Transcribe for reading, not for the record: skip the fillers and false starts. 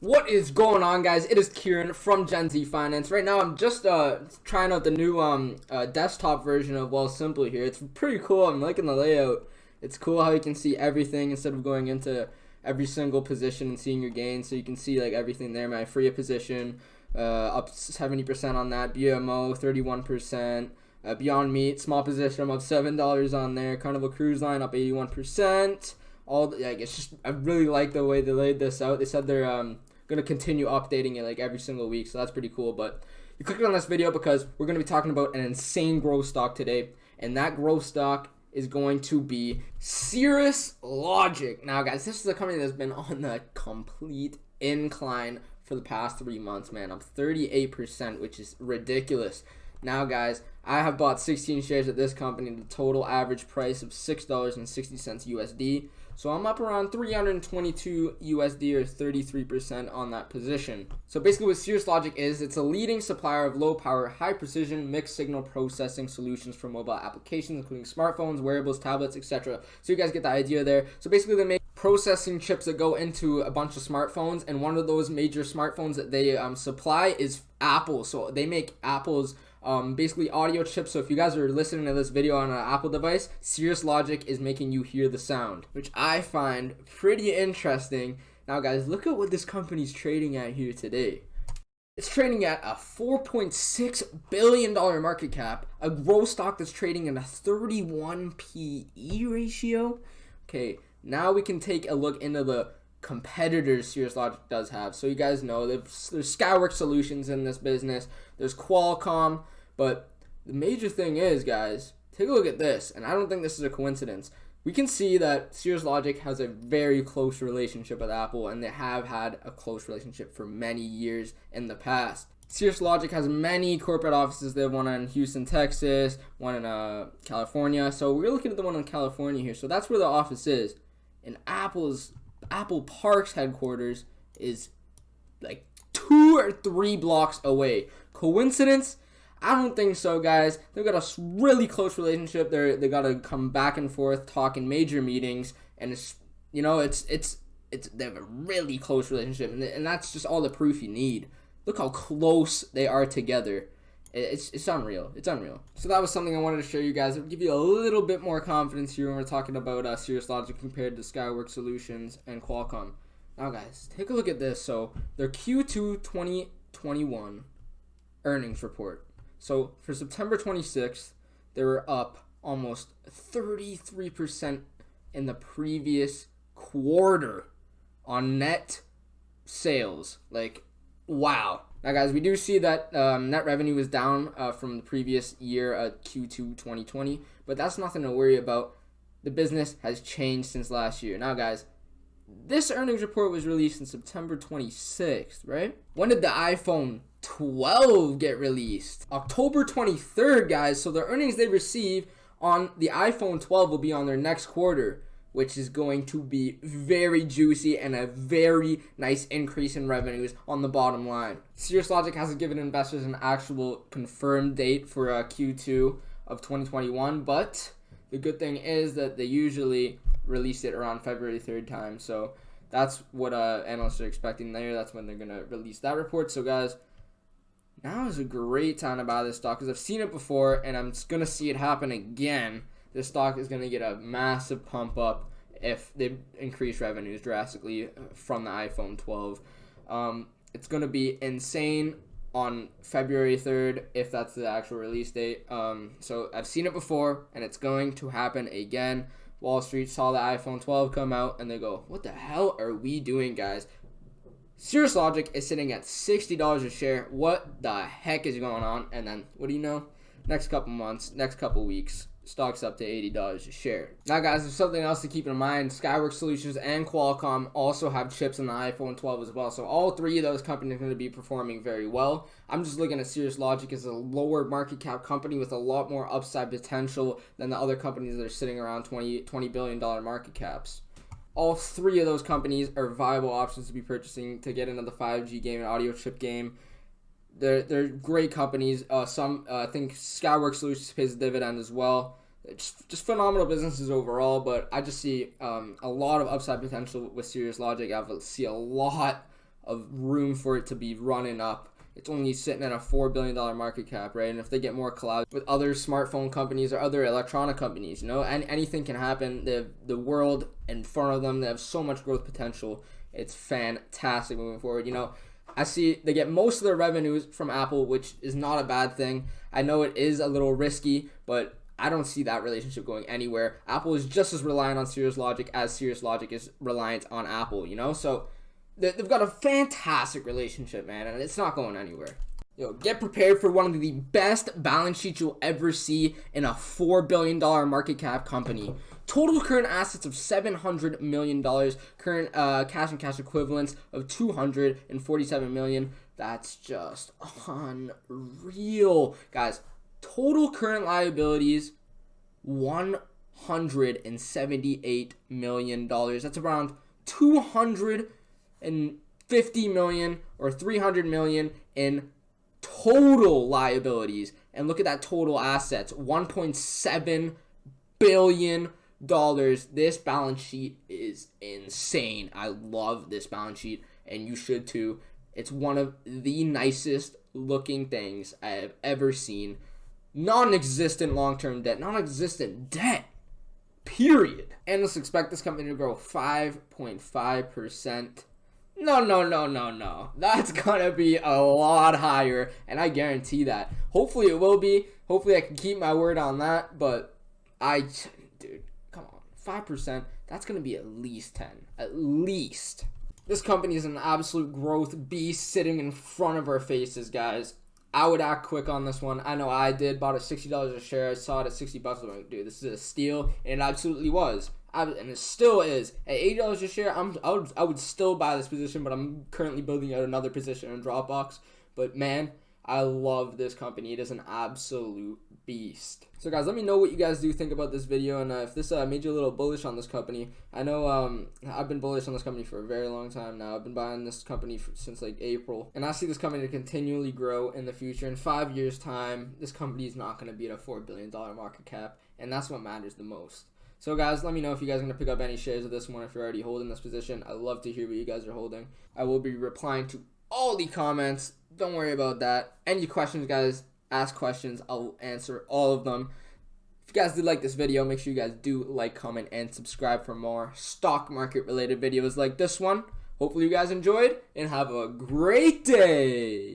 What is going on, guys? It is Kieran from Gen Z Finance. Right now, I'm just trying out the new desktop version of Simply here. It's pretty cool. I'm liking the layout. It's cool how you can see everything instead of going into every single position and seeing your gains. So you can see like everything there. My FRIA position up 70% on that. BMO 31%. Beyond Meat small position. I'm up $7 on there. Carnival Cruise Line up 81%. It's just, I really like the way they laid this out. They said they're gonna continue updating it like every single week, so that's pretty cool. But you clicked on this video because we're gonna be talking about an insane growth stock today, and that growth stock is going to be Cirrus Logic. Now, guys, this is a company that's been on the complete incline for the past 3 months, man. I'm 38%, which is ridiculous. Now, guys, I have bought 16 shares at this company at a total average price of $6.60 USD. So I'm up around 322 USD or 33% on that position. So basically what Cirrus Logic is, it's a leading supplier of low power, high precision, mixed signal processing solutions for mobile applications, including smartphones, wearables, tablets, etc. So you guys get the idea there. So basically they make processing chips that go into a bunch of smartphones, and one of those major smartphones that they supply is Apple. So they make Apple's basically audio chips. So if you guys are listening to this video on an Apple device, Cirrus Logic is making you hear the sound, which I find pretty interesting. Now, guys, look at what this company's trading at here today. It's trading at a $4.6 billion market cap, a growth stock that's trading in a 31 PE ratio. Okay, now we can take a look into the competitors Cirrus Logic does have. So you guys know there's Skyworks Solutions in this business. There's Qualcomm. But the major thing is, guys, take a look at this, and I don't think this is a coincidence. We can see that Cirrus Logic has a very close relationship with Apple, and they have had a close relationship for many years in the past. Cirrus Logic has many corporate offices. They have one in Houston, Texas, one in California. So we're looking at the one in California here. So that's where the office is. And Apple Park's headquarters is like 2 or 3 blocks away. Coincidence? I don't think so, guys. They've got a really close relationship. They got to come back and forth, talk in major meetings, and they have a really close relationship, and that's just all the proof you need. Look how close they are together. It's unreal. It's unreal. So that was something I wanted to show you guys. It'll give you a little bit more confidence here when we're talking about Cirrus Logic compared to Skyworks Solutions and Qualcomm. Now, guys, take a look at this. So their Q2 2021 earnings report. So for September 26th, they were up almost 33% in the previous quarter on net sales. Like, wow. Now, guys, we do see that net revenue is down from the previous year, Q2 2020, but that's nothing to worry about. The business has changed since last year. Now, guys, this earnings report was released on September 26th, right? When did the iPhone 12 get released? October 23rd, guys. So the earnings they receive on the iPhone 12 will be on their next quarter, which is going to be very juicy and a very nice increase in revenues on the bottom line. Cirrus Logic hasn't given investors an actual confirmed date for Q2 of 2021, but the good thing is that they usually release it around February 3rd time. So that's what analysts are expecting there. That's when they're going to release that report. So, guys, now is a great time to buy this stock because I've seen it before and I'm going to see it happen again. This stock is going to get a massive pump up if they increase revenues drastically from the iPhone 12. It's going to be insane on February 3rd if that's the actual release date. So I've seen it before and it's going to happen again. Wall Street saw the iPhone 12 come out and they go, what the hell are we doing, guys? Cirrus Logic is sitting at $60 a share. What the heck is going on? And then, what do you know? Next couple months, next couple weeks, stock's up to $80 a share. Now, guys, there's something else to keep in mind. Skyworks Solutions and Qualcomm also have chips in the iPhone 12 as well. So all 3 of those companies are going to be performing very well. I'm just looking at Cirrus Logic as a lower market cap company with a lot more upside potential than the other companies that are sitting around $20 billion market caps. All 3 of those companies are viable options to be purchasing to get into the 5G game and audio chip game. They're great companies. I think Skyworks Solutions pays a dividend as well. It's just phenomenal businesses overall, but I just see a lot of upside potential with Cirrus Logic. I see a lot of room for it to be running up. It's only sitting at a $4 billion market cap, right? And if they get more collabs with other smartphone companies or other electronic companies, you know, anything can happen. They have the world in front of them. They have so much growth potential. It's fantastic moving forward. You know, I see they get most of their revenues from Apple, which is not a bad thing. I know it is a little risky, but I don't see that relationship going anywhere. Apple is just as reliant on Cirrus Logic as Cirrus Logic is reliant on Apple, you know? So they've got a fantastic relationship, man, and it's not going anywhere. Yo, get prepared for one of the best balance sheets you'll ever see in a $4 billion market cap company. Total current assets of $700 million. Current cash and cash equivalents of $247 million. That's just unreal. Guys, total current liabilities, $178 million. That's around $250 million or $300 million in total liabilities. And look at that total assets, $1.7 billion. This balance sheet is insane. I love this balance sheet, and you should too. It's one of the nicest looking things I have ever seen. Non-existent long-term debt. Non-existent debt. Period. Analysts expect this company to grow 5.5%. No. That's gonna be a lot higher, and I guarantee that. Hopefully it will be. Hopefully I can keep my word on that, but dude, come on. 5%, that's gonna be at least 10. At least. This company is an absolute growth beast sitting in front of our faces, guys. I would act quick on this one. I know I did. Bought it $60 a share. I saw it at $60. I'm like, dude, this is a steal. And it absolutely was. And it still is. At $80 a share, I would still buy this position, but I'm currently building out another position in Dropbox. But man, I love this company. It is an absolute beast. So guys, let me know what you guys do think about this video, and if this made you a little bullish on this company. I know I've been bullish on this company for a very long time now. I've been buying this company since like April, and I see this company to continually grow in the future. In 5 years time, this company is not going to be at a $4 billion market cap, and that's what matters the most. So guys, let me know if you guys are going to pick up any shares of this one, if you're already holding this position. I'd love to hear what you guys are holding. I will be replying to all the comments. Don't worry about that. Any questions, guys, ask questions. I'll answer all of them. If you guys did like this video, make sure you guys do like, comment, and subscribe for more stock market related videos like this one. Hopefully you guys enjoyed, and have a great day.